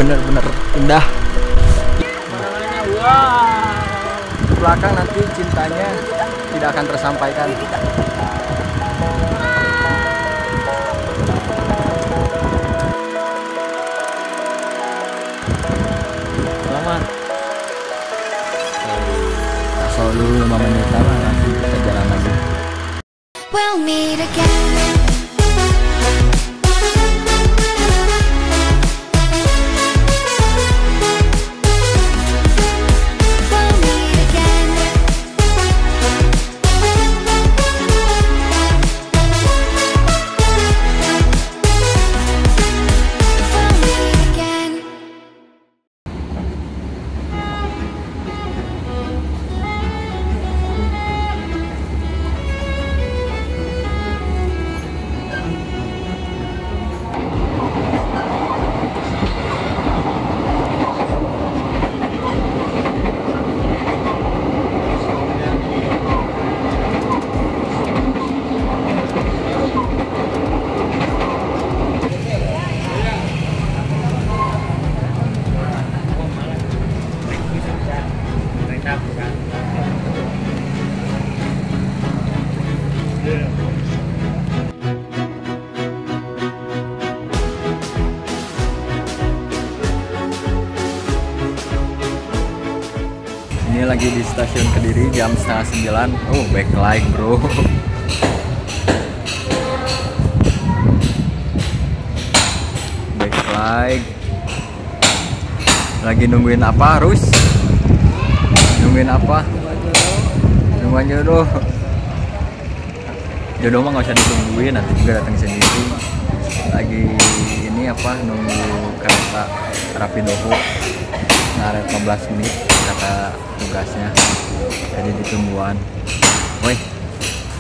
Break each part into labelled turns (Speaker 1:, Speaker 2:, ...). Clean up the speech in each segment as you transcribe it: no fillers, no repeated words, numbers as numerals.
Speaker 1: bener-bener indah.
Speaker 2: Wow.
Speaker 1: Belakang nanti cintanya tidak akan tersampaikan. Selamat. Kasih dulu 5 menit lah, langsung kita jalan lagi.
Speaker 3: We'll meet again.
Speaker 1: Ini lagi di stasiun Kediri jam 8:30. Oh, backlight bro. Backlight. Lagi nungguin apa, Rus? Nungguin apa? Nungguin jodoh. Jodoh mah nggak usah ditungguin, nanti juga datang sendiri. Lagi ini apa? Nunggu kereta Rapidoho. Ngaret 15 menit kata tugasnya, jadi ditungguan. Woi,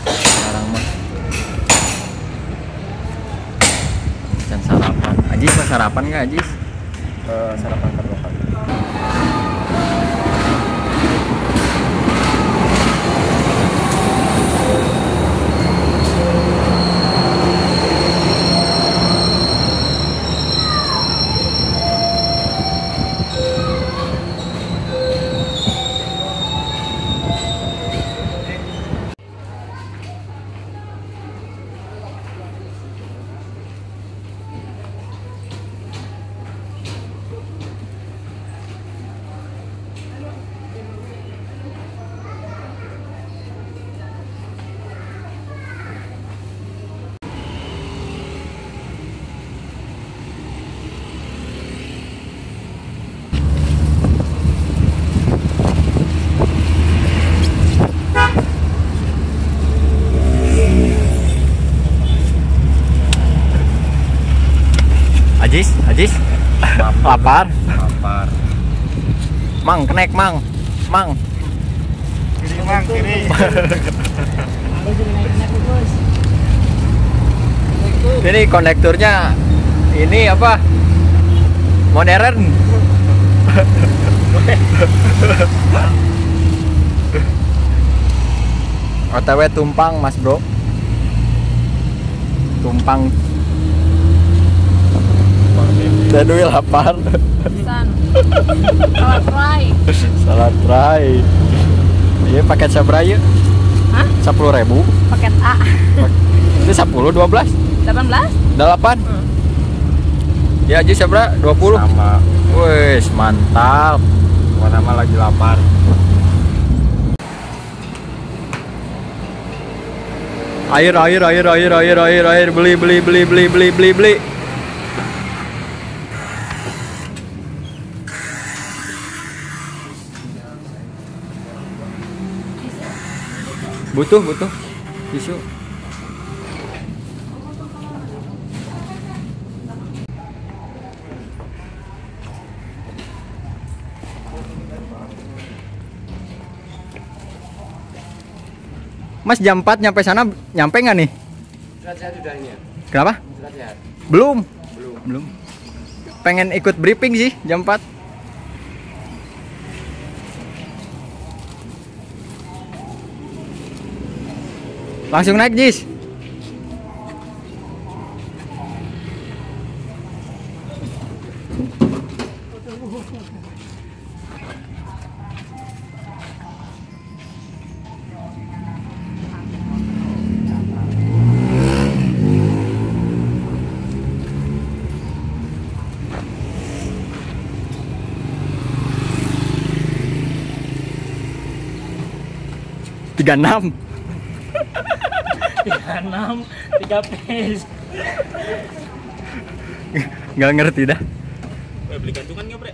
Speaker 1: sekarang mah can sarapan. Ajis mau sarapan nggak, Ajis?
Speaker 2: Sarapan terbaik.
Speaker 1: Ajis, lapar.
Speaker 2: Lapar.
Speaker 1: Mang, kenek mang.
Speaker 2: Kiri mang, kiri.
Speaker 1: Ini konektornya ini apa? Modern. OTW Tumpang, Mas Bro. Tumpang. Dadui lapar. Salad fry. Iya paket sabra ya?
Speaker 4: Hah?
Speaker 1: 10.000.
Speaker 4: Paket A.
Speaker 1: Itu 10, 12,
Speaker 4: 18?
Speaker 1: 8. Ya aja sabra 20.
Speaker 2: Sama.
Speaker 1: Wes mantap.
Speaker 2: Mana mah lagi lapar.
Speaker 1: Air, beli. Butuh tisu. Mas jam 4 nyampe sana, nyampe nggak nih?
Speaker 2: Surat sehat udah ini ya?
Speaker 1: Kenapa?
Speaker 2: Surat sehat.
Speaker 1: Belum. Pengen ikut briefing sih jam 4. Langsung naik, Jis. 36.
Speaker 4: 36, 3 piece.
Speaker 1: Nggak ngerti dah.
Speaker 4: Beli gantungan nggak, Bre?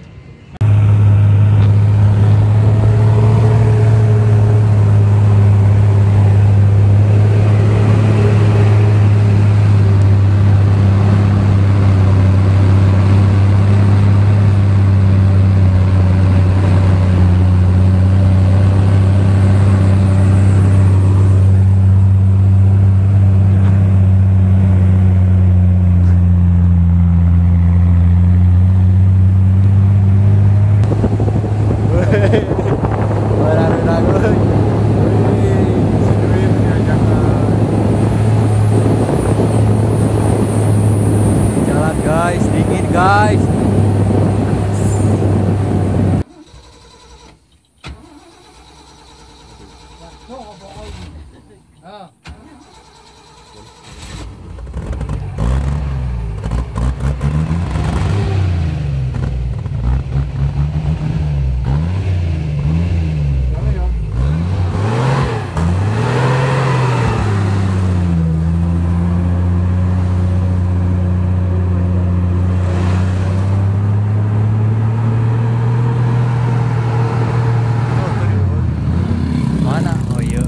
Speaker 1: Jalan guys, dingin guys. Mana? Oh iya.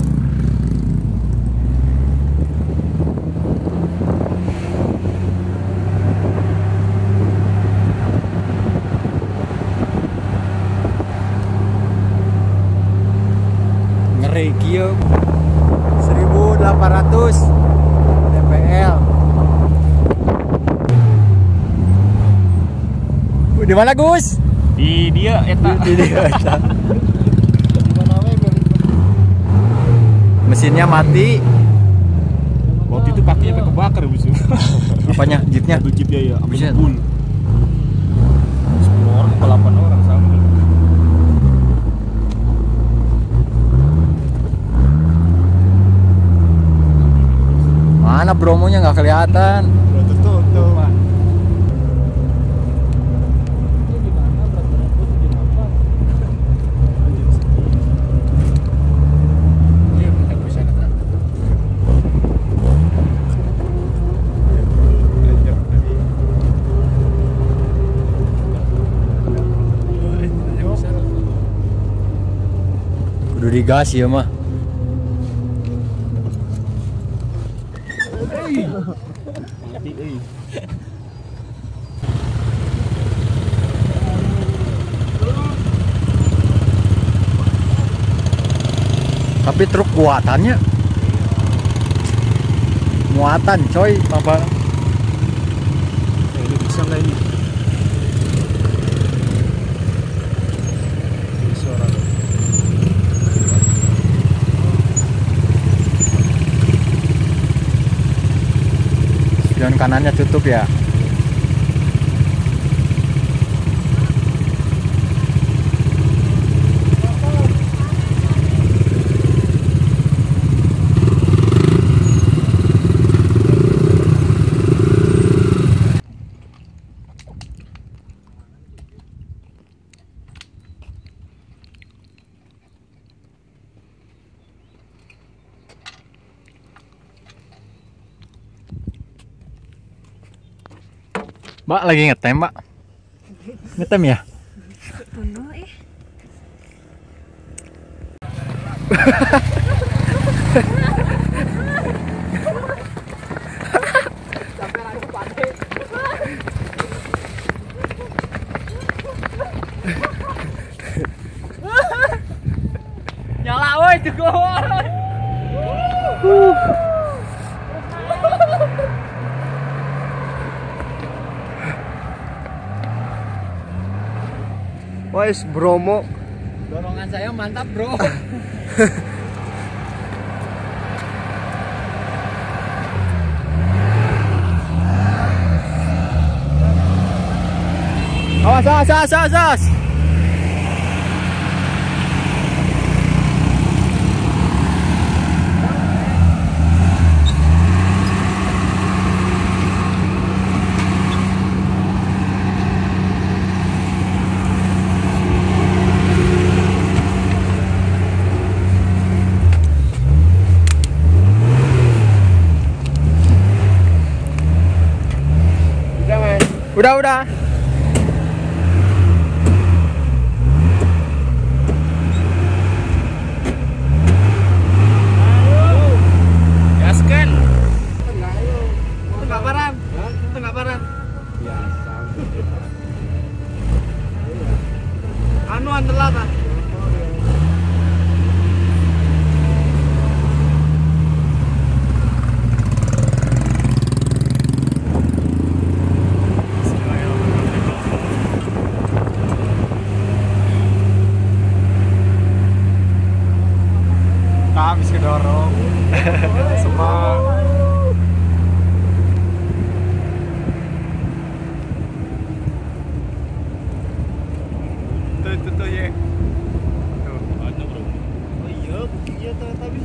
Speaker 1: Ngeri kieu. 1800 DPL. Di mana Gus?
Speaker 4: Di dia eta.
Speaker 1: Di dia. Mesinnya mati.
Speaker 4: Waktu itu pakai sampai kebakar, Bos.
Speaker 1: Apanya? Jeepnya?
Speaker 4: Satu jeep ya, sampai
Speaker 1: Buset.
Speaker 4: ngebul. 10 orang atau 8 orang sama.
Speaker 1: Mana Bromonya nggak kelihatan.
Speaker 4: Tuh.
Speaker 1: Kudu digas ya mah.
Speaker 4: Mati euy.
Speaker 1: Tapi truk muatannya muatan coy apa?
Speaker 4: Ini bisa nggak ini? Bisa orang.
Speaker 1: Spion kanannya tutup ya. Mbak lagi ngetem, Mbak. Ngetem ya?
Speaker 5: Penuh eh.
Speaker 4: Nyala woi tuh.
Speaker 2: Wes Bromo.
Speaker 1: Dorongan saya mantap, Bro. Awas.
Speaker 2: Udah.
Speaker 4: Gaskan.
Speaker 2: Tengah paran.
Speaker 4: Biasa.
Speaker 2: Anu antelat ah.
Speaker 4: Habis kedorong. Semua. Tuh ya. Tuh, ada bro. Oh iya, buktinya tapi.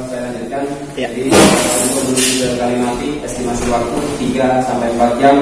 Speaker 6: Saya lanjutkan. Jadi untuk menuju ke Kalimati estimasi waktu 3 sampai 4 jam.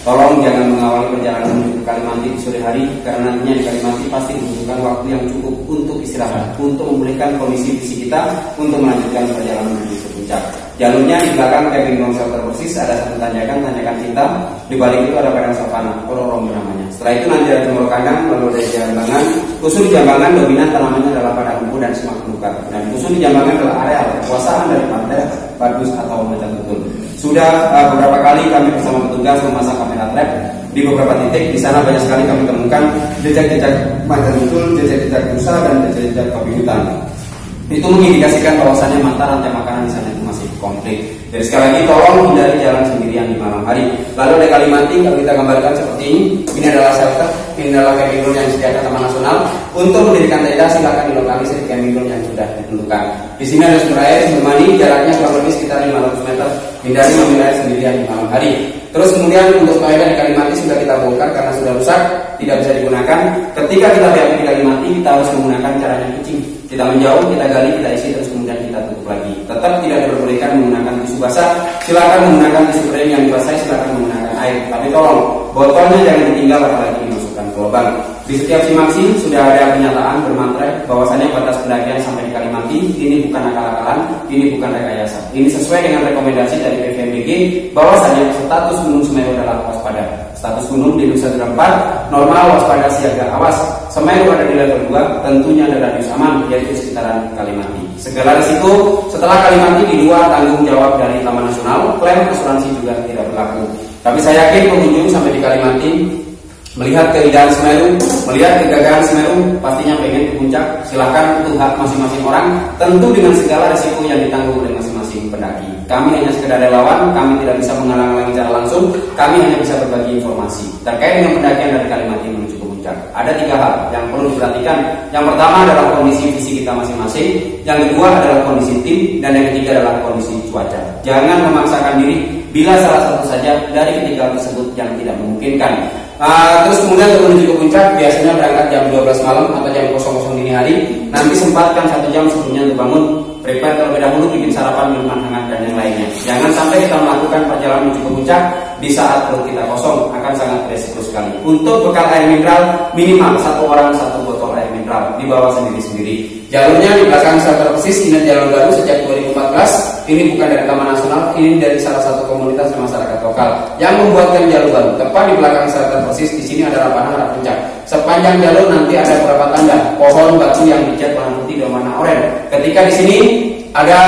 Speaker 6: Tolong jangan mengawali perjalanan menuju Kalimati di sore hari karena nantinya di Kalimati pasti membutuhkan waktu yang cukup untuk istirahat, untuk memulihkan kondisi fisik kita untuk melanjutkan perjalanan menuju ke puncak. Jalurnya di belakang camping ground shelter persis ada satu tanjakan kita. Di balik itu ada padang savana, Pororombong namanya. Setelah itu nanti ada Jemur Kandang, lalu ada Jambangan. Khusus di Jambangan dominan tanamannya adalah padang rumput dan semak belukar. Dan khusus di Jambangan adalah area kekuasaan dari pantai Badus atau Macan Tutul. Sudah beberapa kali kami bersama petugas memasang kamera trap di beberapa titik. Di sana banyak sekali kami temukan jejak-jejak Macan Tutul, jejak-jejak rusa dan jejak-jejak babi hutan. Itu mengindikasikan bahwasannya mata rantai makanan di sana itu masih komplit. Jadi sekali lagi tolong hindari jalan sendirian di malam hari. Lalu ada Kalimati kalau kita gambarkan seperti ini. Ini adalah shelter, ini adalah camping ground yang disediakan Taman Nasional. Untuk mendirikan tenda silakan dilokalisir di camping ground yang sudah ditentukan. Di sini ada sumber air, sumber mandi, jaraknya kurang lebih sekitar 500 meter. Hindari mengambil air sendirian di malam hari. Terus kemudian untuk toilet di Kalimati sudah kita bongkar karena sudah rusak, tidak bisa digunakan. Ketika kita BAB di Kalimati kita harus menggunakan caranya kucing. Kita menjauh, kita gali, kita isi, terus kemudian kita tutup lagi. Tetap tidak diperbolehkan menggunakan tisu basah. Silakan menggunakan tisu kering yang dibasahi, silakan menggunakan air. Tapi tolong botolnya jangan ditinggal apalagi dimasukkan ke lubang. Di setiap simaksi sudah ada pernyataan bermantra bahwasannya batas pendakian sampai di Kalimati ini bukan akal-akalan, ini bukan rekayasa. Ini sesuai dengan rekomendasi dari PVMBG bahwasannya status Gunung Semeru adalah waspada. Status gunung di Nusa Tenggara Barat normal waspada siaga awas. Semeru ada di level 2, tentunya ada radius aman yaitu sekitaran Kalimati. Segala risiko setelah Kalimati di luar tanggung jawab dari Taman Nasional, klaim asuransi juga tidak berlaku. Tapi saya yakin pengunjung sampai di Kalimati melihat keindahan Semeru, melihat kegagahan Semeru, pastinya pengen ke puncak. Silakan, itu hak masing-masing orang, tentu dengan segala risiko yang ditanggung oleh masing-masing pendaki. Kami hanya sekedar relawan, kami tidak bisa menghalang-halangi secara langsung, kami hanya bisa berbagi informasi terkait dengan pendakian dari Kalimati menuju ke puncak. Ada 3 hal yang perlu diperhatikan. Yang pertama adalah kondisi fisik kita masing-masing, yang kedua adalah kondisi tim, dan yang ketiga adalah kondisi cuaca. Jangan memaksakan diri bila salah satu saja dari ketiga tersebut yang tidak memungkinkan. Terus kemudian untuk menuju ke puncak biasanya berangkat jam 12 malam atau jam 00 dini hari. Nanti sempatkan 1 jam sebelumnya untuk bangun, prepare terlebih dahulu, bikin sarapan, minuman hangat dan yang lainnya. Jangan sampai kita melakukan perjalanan menuju ke puncak di saat perut kita kosong, akan sangat beresiko sekali. Untuk bekal air mineral minimal 1 orang 1 botol air mineral, dibawa sendiri-sendiri. Jalurnya di belakang shelter persis, ini jalur baru sejak 2014. Ini bukan dari Taman Nasional, ini dari salah satu komunitas masyarakat lokal yang membuatkan jalur baru. Tepat di belakang shelter persis, di sini ada lapangan arah puncak. Sepanjang jalur nanti ada beberapa tanda pohon batu yang dicat warna putih dan warna oranye. Ketika di sini ada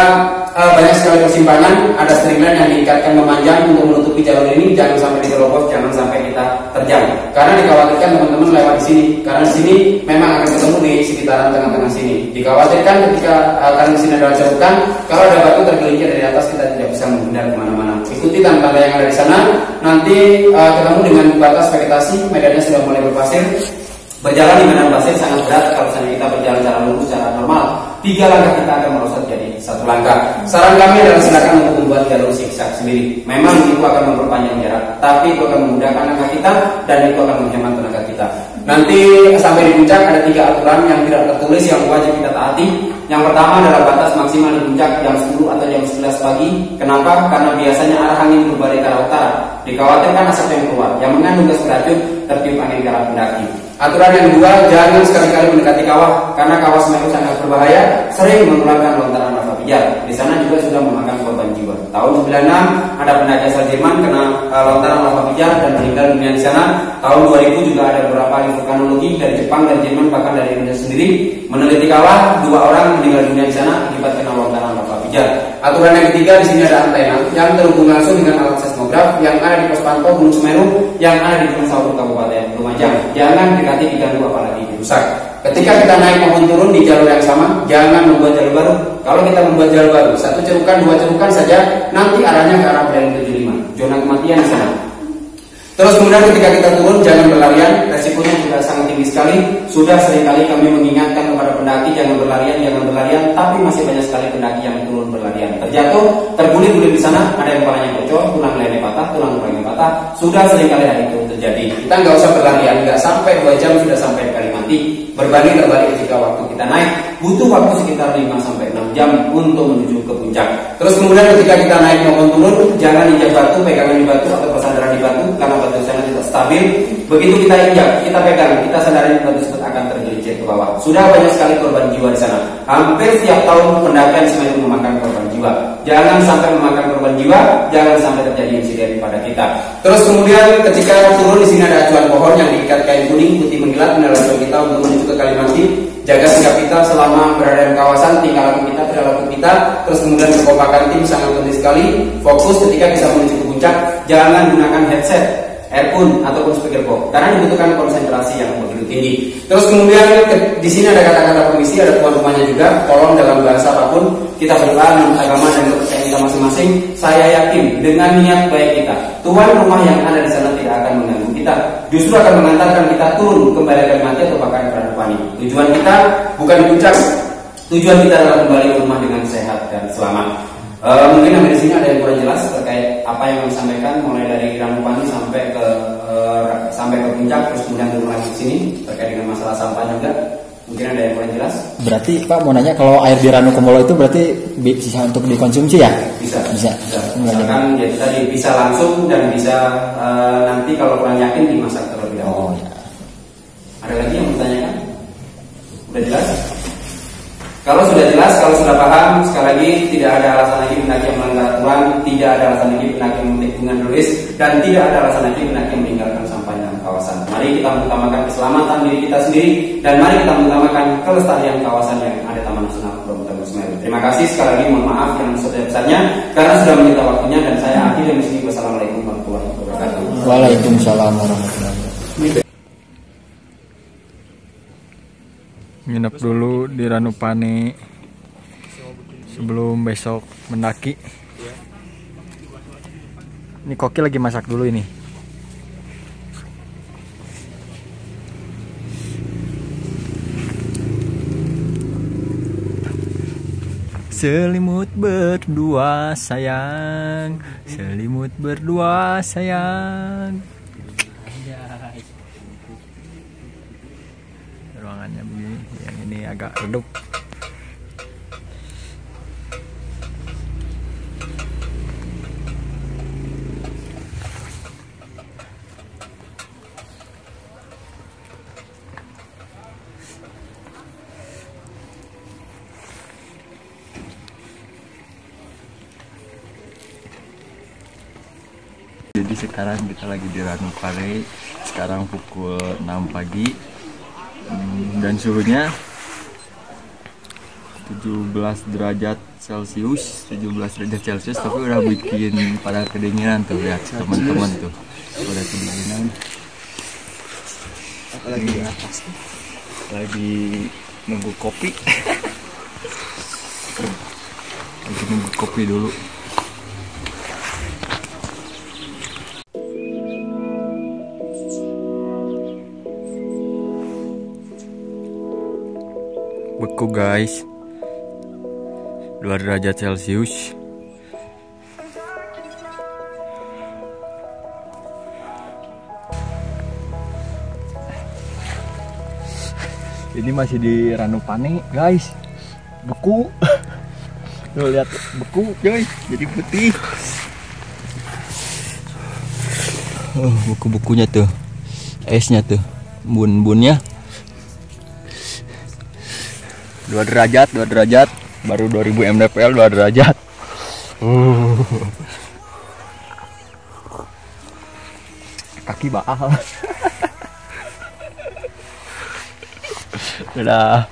Speaker 6: banyak sekali persimpangan, ada stringline yang diikatkan memanjang untuk menutupi jalur ini. Jangan sampai diterobos, jangan sampai kita terjang. Karena dikhawatirkan teman-teman lewat di sini. Karena di sini memang akan ketemu di sekitaran tengah-tengah sini. Dikhawatirkan ketika karena di sini ada cerukan, kalau ada batu tergelincir dari atas kita tidak bisa menghindar kemana-mana. Ikuti tanda-tanda yang ada di sana. Nanti ketemu dengan batas vegetasi, medannya sudah mulai berpasir. Berjalan di medan pasir sangat berat kalau misalnya kita berjalan secara lurus secara normal. 3 langkah kita akan merosot jadi 1 langkah. Saran kami adalah silakan untuk membuat jalur zigzag sendiri. Memang itu akan memperpanjang jarak, tapi itu akan memudahkan langkah kita dan itu akan menghemat tenaga kita. Nanti sampai di puncak ada 3 aturan yang tidak tertulis yang wajib kita taati. Yang pertama adalah batas maksimal di puncak jam 10 atau jam 11 pagi. Kenapa? Karena biasanya arah angin berubah dari arah utara. Dikhawatirkan asap yang keluar yang mengandung gas beracun tertiup angin ke arah pendaki. Aturan yang kedua, jangan sekali-kali mendekati kawah karena kawah Semeru sangat berbahaya, sering mengeluarkan lontaran lava pijar. Di sana juga sudah memakan korban jiwa. Tahun 96 ada pendaki asal Jerman kena lontaran lava pijar dan meninggal dunia di sana. Tahun 2000 juga ada beberapa ahli vulkanologi dari Jepang dan Jerman bahkan dari Indonesia sendiri meneliti kawah, 2 orang meninggal dunia di sana akibat kena lontaran lava pijar. Aturan yang ketiga, di sini ada antena yang terhubung langsung dengan alat seismograf yang ada di pos pantau Gunung Semeru yang ada di Gunung Sawu Kabupaten Lumajang. Jangan dekati, diganggu, apalagi dirusak. Ketika kita naik maupun turun di jalur yang sama, jangan membuat jalur baru. Kalau kita membuat jalur baru, 1 cerukan, 2 cerukan saja, nanti arahnya ke arah Bren 75, zona kematian di sana. Terus kemudian ketika kita turun, jangan berlarian, resikonya juga sangat tinggi sekali. Sudah seringkali kami mengingatkan kepada pendaki jangan berlarian, tapi masih banyak sekali pendaki yang turun berlarian. Terjatuh, terguling-guling di sana, ada yang kepalanya bocor, tulang lehernya patah, tulang rahangnya patah. Sudah seringkali hal itu terjadi. Kita nggak usah berlarian, nggak sampai 2 jam sudah sampai di Kalimati. Berbanding terbalik jika waktu kita naik, butuh waktu sekitar 5-6 jam untuk menuju ke puncak. Terus kemudian ketika kita naik maupun turun, jangan injak batu, pegangan di batu atau bersandaran di batu karena batu sana tidak stabil. Begitu kita injak, kita pegang, kita sadarin batu tersebut akan tergelincir ke bawah. Sudah banyak sekali korban jiwa di sana. Hampir setiap tahun pendakian Semeru memakan korban jiwa. Jangan sampai memakan korban jiwa, jangan sampai terjadi insiden pada kita. Terus kemudian ketika turun di sini ada acuan pohon yang diikat kain kuning putih mengilat menelan kita untuk menuju ke Kalimati. Jaga sikap kita selama berada di kawasan, tingkah laku kita, perilaku kita. Terus kemudian kekompakan tim sangat penting sekali. Fokus ketika kita menuju ke puncak, jangan gunakan headset, earphone ataupun speakerphone karena dibutuhkan konsentrasi yang begitu tinggi. Terus kemudian di sini ada kata-kata permisi, ada tuan rumahnya juga. Tolong dalam bahasa apapun kita berdoa menurut agama dan kepercayaan kita masing-masing. Saya yakin dengan niat baik kita, tuan rumah yang ada di sana tidak akan mengganggu kita, justru akan mengantarkan kita turun kembali ke mati atau bahkan ke Ranupani. Tujuan kita bukan di puncak, tujuan kita adalah kembali ke rumah dengan sehat dan selamat. Mungkin sampai di sini ada yang kurang jelas terkait apa yang kami sampaikan mulai dari Ranupani sampai ke puncak, terus kemudian turun lagi ke sini terkait dengan masalah sampah juga. Mungkin ada yang kurang jelas.
Speaker 1: Berarti Pak mau nanya kalau air di Ranu Kumbolo itu berarti bisa untuk dikonsumsi ya?
Speaker 6: Bisa.
Speaker 1: Misalkan
Speaker 6: ya tadi bisa langsung dan bisa nanti kalau kurang yakin dimasak terlebih dahulu.
Speaker 1: Oh ya.
Speaker 6: Ada lagi yang bertanyakan? Udah jelas? Kalau sudah jelas, kalau sudah paham, sekali lagi tidak ada alasan lagi pendaki yang melanggar aturan, tidak ada alasan lagi pendaki yang memetik dengan tulis, dan tidak ada alasan lagi pendaki yang meninggalkan sampah dalam kawasan. Mari kita mengutamakan keselamatan diri kita sendiri, dan mari kita mengutamakan kelestarian kawasan yang ada Taman Nasional Bromo Semeru. Terima kasih sekali lagi, mohon maaf yang sebesar-besarnya karena sudah menyita waktunya, dan saya akhiri di sini. Wassalamualaikum warahmatullahi wabarakatuh.
Speaker 1: Waalaikumsalam warahmatullahi wabarakatuh. Nginep dulu di Ranupani sebelum besok mendaki. Ini Koki lagi masak dulu ini. Selimut berdua sayang, selimut berdua sayang. Ruangannya begini, yang ini agak redup. Jadi sekarang kita lagi di Ranupani. Sekarang pukul 6 pagi. Dan suhunya 17 derajat Celcius, tapi udah bikin pada kedinginan tuh, lihat teman-teman tuh udah kedinginan. Lagi di atas tuh, lagi nunggu kopi. Lagi nunggu kopi dulu. Beku guys, 2 derajat Celcius. Ini masih di Ranupani guys, beku. Tuh lihat beku guys, jadi putih. Buku-bukunya tuh, esnya tuh, bun-bunnya. 2 derajat, baru 2000 mdpl 2 derajat. Kaki baal. Udah.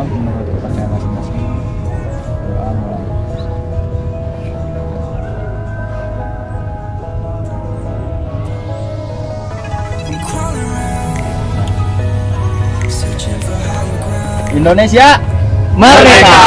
Speaker 1: Menurut kepercayaan masing-masing, doa mulai. Indonesia merdeka!